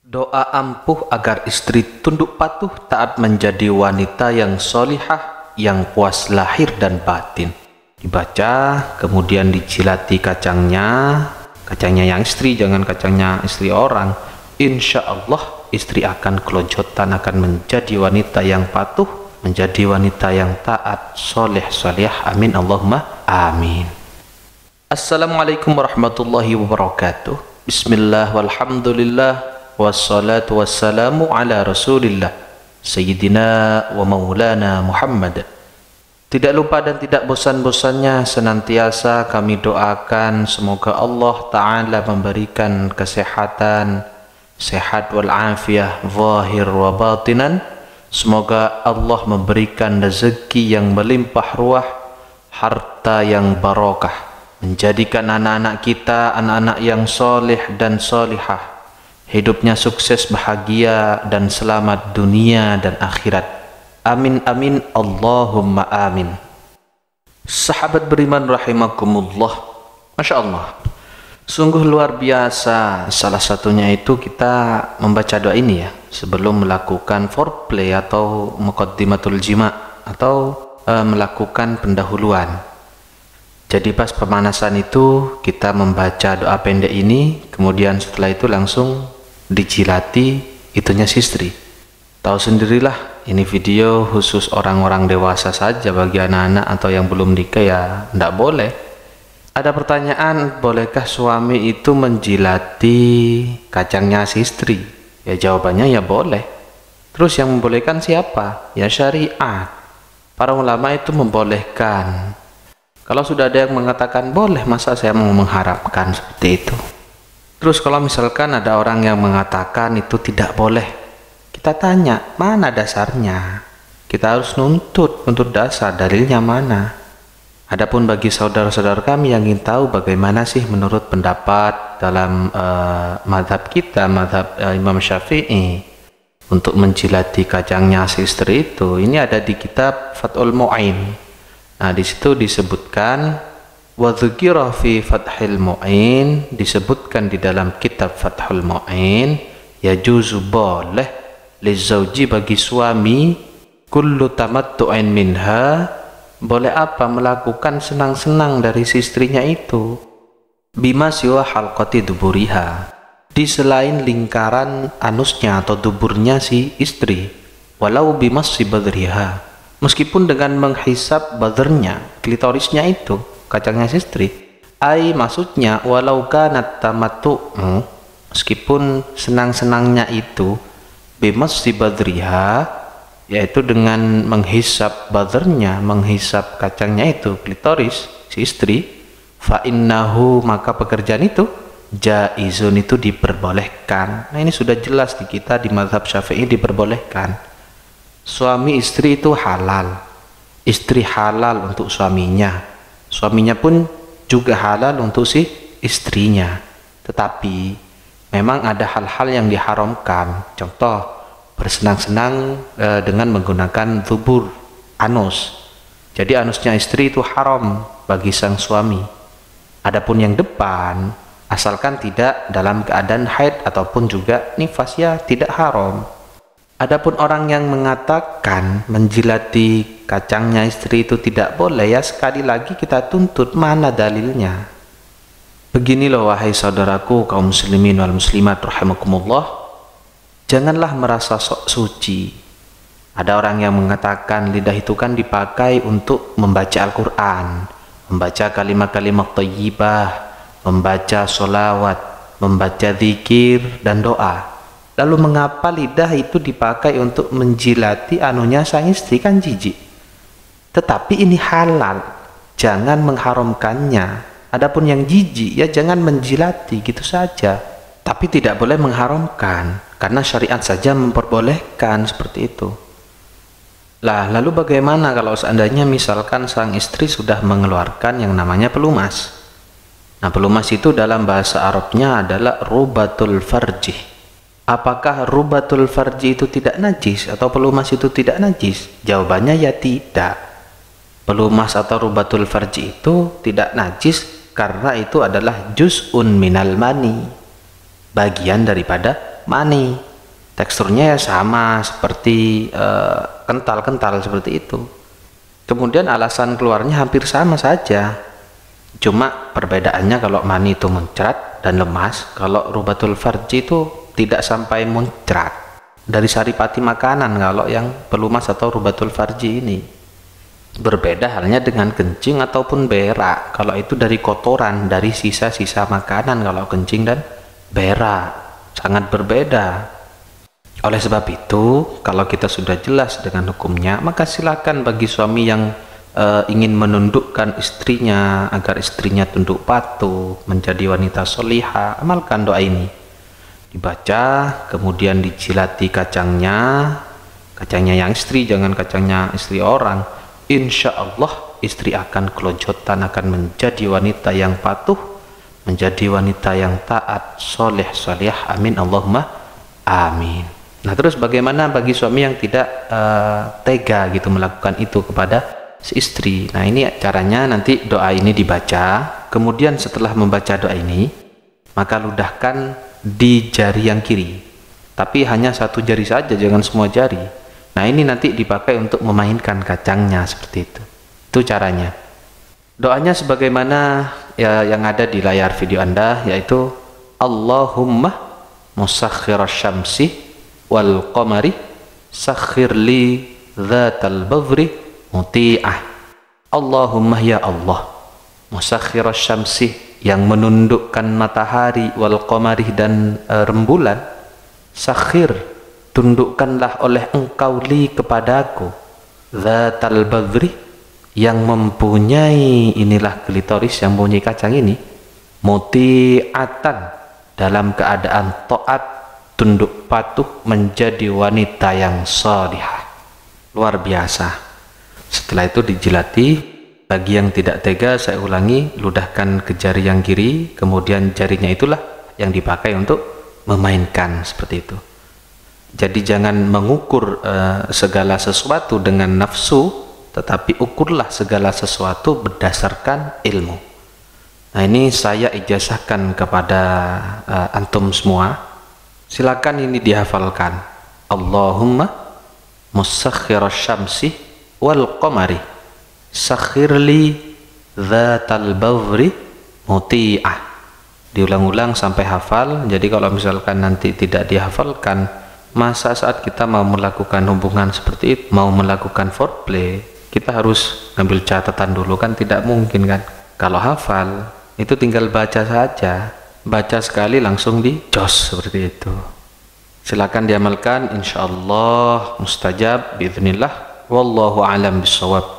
Doa ampuh agar istri tunduk patuh taat menjadi wanita yang solihah, yang puas lahir dan batin. Dibaca, kemudian dicilati kacangnya yang istri, jangan kacangnya istri orang. Insya Allah istri akan kelojotan, akan menjadi wanita yang patuh, menjadi wanita yang taat, soleh, solihah. Amin Allahumma amin. Assalamualaikum warahmatullahi wabarakatuh. Bismillah walhamdulillah, wassalatu wassalamu ala rasulillah Sayyidina wa maulana Muhammad. Tidak lupa dan tidak bosan-bosannya senantiasa kami doakan semoga Allah Ta'ala memberikan kesehatan, sehat wal afiyah zahir wa batinan. Semoga Allah memberikan rezeki yang melimpah ruah, harta yang barokah, menjadikan anak-anak kita anak-anak yang soleh dan solihah, hidupnya sukses, bahagia dan selamat dunia dan akhirat. Amin amin Allahumma amin. Sahabat beriman rahimakumullah, Masya Allah, sungguh luar biasa. Salah satunya itu kita membaca doa ini ya sebelum melakukan foreplay atau muqaddimatul jima' atau melakukan pendahuluan. Jadi pas pemanasan itu kita membaca doa pendek ini, kemudian setelah itu langsung dicilati itunya si istri. Tahu sendirilah, ini video khusus orang-orang dewasa saja, bagi anak-anak atau yang belum nikah ya tidak boleh. Ada pertanyaan, bolehkah suami itu menjilati kacangnya si istri? Ya jawabannya ya boleh. Terus yang membolehkan siapa? Ya syariat. Para ulama itu membolehkan. Kalau sudah ada yang mengatakan boleh, masa saya mau mengharapkan seperti itu? Terus kalau misalkan ada orang yang mengatakan itu tidak boleh, kita tanya, mana dasarnya? Kita harus nuntut dasar, dalilnya mana? Adapun bagi saudara-saudara kami yang ingin tahu bagaimana sih menurut pendapat dalam madhab kita, madhab Imam Syafi'i, untuk menjilati kacangnya si istri itu, ini ada di kitab Fathul Mu'in. Nah, di situ disebutkan wa dzukira fi Fathil Mu'in, disebutkan di dalam kitab Fathul Mu'in, yajuzu boleh lizauji bagi suami kullu tamattu'in minha, boleh apa? Melakukan senang-senang dari si istrinya itu, bima siwa halqati duburiha, di selain lingkaran anusnya atau duburnya si istri, walau bimassi badriha, meskipun dengan menghisap badernya, klitorisnya itu, kacangnya si istri. Ai maksudnya walau kanat tamattu'u, meskipun senang-senangnya itu bimassi badriha, yaitu dengan menghisap badernya, menghisap kacangnya itu, klitoris si istri, fa innahu, maka pekerjaan itu jaizun, itu diperbolehkan. Nah ini sudah jelas di kita di mazhab Syafi'i diperbolehkan. Suami istri itu halal, istri halal untuk suaminya, suaminya pun juga halal untuk si istrinya. Tetapi memang ada hal-hal yang diharamkan. Contoh, bersenang-senang dengan menggunakan dubur, anus. Jadi anusnya istri itu haram bagi sang suami. Adapun yang depan, asalkan tidak dalam keadaan haid ataupun juga nifas, ya tidak haram. Adapun orang yang mengatakan menjilati kacangnya istri itu tidak boleh, ya sekali lagi kita tuntut mana dalilnya. Begini loh wahai saudaraku kaum muslimin wal muslimat rahimakumullah, janganlah merasa sok suci. Ada orang yang mengatakan lidah itu kan dipakai untuk membaca Al-Quran, membaca kalimat-kalimat thayyibah, membaca sholawat, membaca zikir dan doa. Lalu mengapa lidah itu dipakai untuk menjilati anunya sang istri? Kan jijik. Tetapi ini halal, jangan mengharamkannya. Adapun yang jijik, ya jangan menjilati gitu saja. Tapi tidak boleh mengharamkan, karena syariat saja memperbolehkan seperti itu. Lah, lalu bagaimana kalau seandainya misalkan sang istri sudah mengeluarkan yang namanya pelumas? Nah, pelumas itu dalam bahasa Arabnya adalah rubatul farjih. Apakah rubatul farji itu tidak najis atau pelumas itu tidak najis? Jawabannya ya tidak. Pelumas atau rubatul farji itu tidak najis karena itu adalah juz'un minal mani, bagian daripada mani. Teksturnya ya sama seperti kental-kental seperti itu. Kemudian alasan keluarnya hampir sama saja. Cuma perbedaannya kalau mani itu muncrat dan lemas, kalau rubatul farji itu tidak sampai muncrat. Dari saripati makanan kalau yang pelumas atau rubatul farji ini. Berbeda halnya dengan kencing ataupun berak. Kalau itu dari kotoran, dari sisa-sisa makanan kalau kencing dan berak. Sangat berbeda. Oleh sebab itu, kalau kita sudah jelas dengan hukumnya, maka silakan bagi suami yang ingin menundukkan istrinya agar istrinya tunduk patuh, menjadi wanita solihah, amalkan doa ini. Dibaca, kemudian dijilati kacangnya yang istri, jangan kacangnya istri orang. Insya Allah istri akan kelojotan, akan menjadi wanita yang patuh, menjadi wanita yang taat, soleh, solihah. Amin Allahumma amin. Nah, terus bagaimana bagi suami yang tidak tega gitu melakukan itu kepada si istri? Nah, ini caranya, nanti doa ini dibaca, kemudian setelah membaca doa ini, maka ludahkan di jari yang kiri, tapi hanya satu jari saja, jangan semua jari. Nah, ini nanti dipakai untuk memainkan kacangnya seperti itu. Itu caranya. Doanya sebagaimana ya yang ada di layar video Anda, yaitu Allahumma musakhkhirasy syamsi wal qamari sakhir li dzatal badri muti'ah. Allahumma ya Allah, musakhkhirasy syamsi, yang menundukkan matahari, wal qamari, dan rembulan, sakhir, tundukkanlah oleh engkau li kepadaku, dzatal badri, yang mempunyai inilah klitoris, yang mempunyai kacang ini, muti'atan, dalam keadaan taat, tunduk patuh, menjadi wanita yang salihah. Luar biasa. Setelah itu dijilati. Bagi yang tidak tega, saya ulangi, ludahkan ke jari yang kiri, kemudian jarinya itulah yang dipakai untuk memainkan seperti itu. Jadi jangan mengukur segala sesuatu dengan nafsu, tetapi ukurlah segala sesuatu berdasarkan ilmu. Nah, ini saya ijazahkan kepada antum semua. Silakan ini dihafalkan. Allahumma musakhkhirasy syamsi wal qamari sakhirli dzatal badri muti'ah. Diulang-ulang sampai hafal. Jadi kalau misalkan nanti tidak dihafalkan, masa saat kita mau melakukan hubungan seperti itu, mau melakukan foreplay, kita harus ngambil catatan dulu, kan tidak mungkin kan. Kalau hafal itu tinggal baca saja, baca sekali langsung dijos seperti itu. Silakan diamalkan, insyaallah mustajab biiznillah. Wallahu a'lam bishawab.